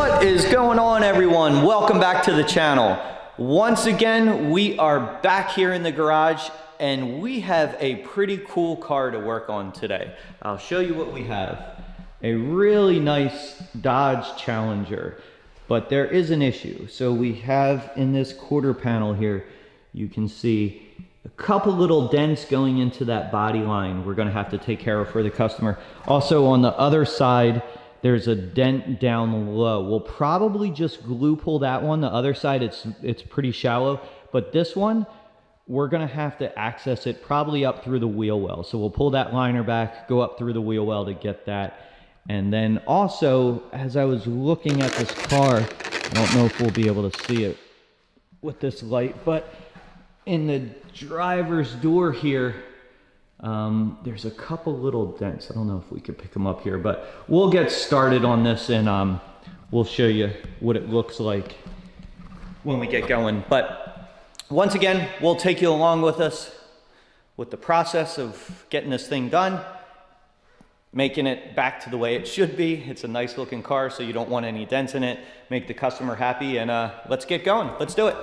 What is going on, everyone? Welcome back to the channel. Once again, we are back here in the garage and we have a pretty cool car to work on today. I'll show you what we have. A really nice Dodge Challenger, but there is an issue. So we have in this quarter panel here, you can see a couple little dents going into that body line we're going to have to take care of for the customer. Also on the other side, there's a dent down low. We'll probably just glue pull that one. The other side, it's pretty shallow, but this one, we're gonna have to access it probably up through the wheel well. So we'll pull that liner back, go up through the wheel well to get that. And then also, as I was looking at this car, I don't know if we'll be able to see it with this light, but in the driver's door here, there's a couple little dents. I don't know if we could pick them up here, but we'll get started on this and we'll show you what it looks like when we get going. But once again, we'll take you along with us with the process of getting this thing done, making it back to the way it should be. It's a nice looking car, so you don't want any dents in it. Make the customer happy, and let's get going. Let's do it.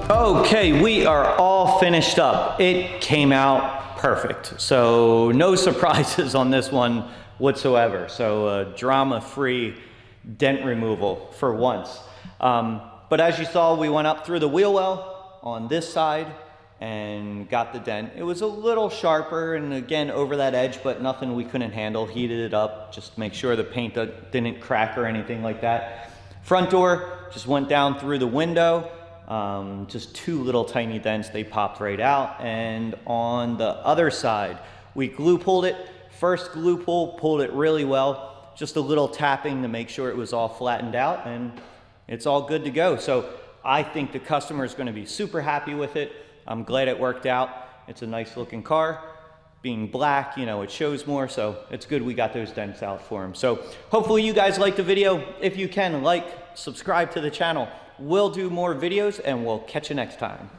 Okay, we are all finished up. It came out perfect. So no surprises on this one whatsoever. So drama-free dent removal for once. But as you saw, we went up through the wheel well on this side and got the dent. It was a little sharper and again over that edge, but nothing we couldn't handle. Heated it up just to make sure the paint didn't crack or anything like that. Front door just went down through the window. Just two little tiny dents, they popped right out. And on the other side, we glue pulled it. First glue pull, pulled it really well. Just a little tapping to make sure it was all flattened out, and it's all good to go. So I think the customer is going to be super happy with it. I'm glad it worked out. It's a nice looking car. Being black, you know, it shows more, so it's good we got those dents out for him. So hopefully you guys liked the video. If you can, like, subscribe to the channel. We'll do more videos, and we'll catch you next time.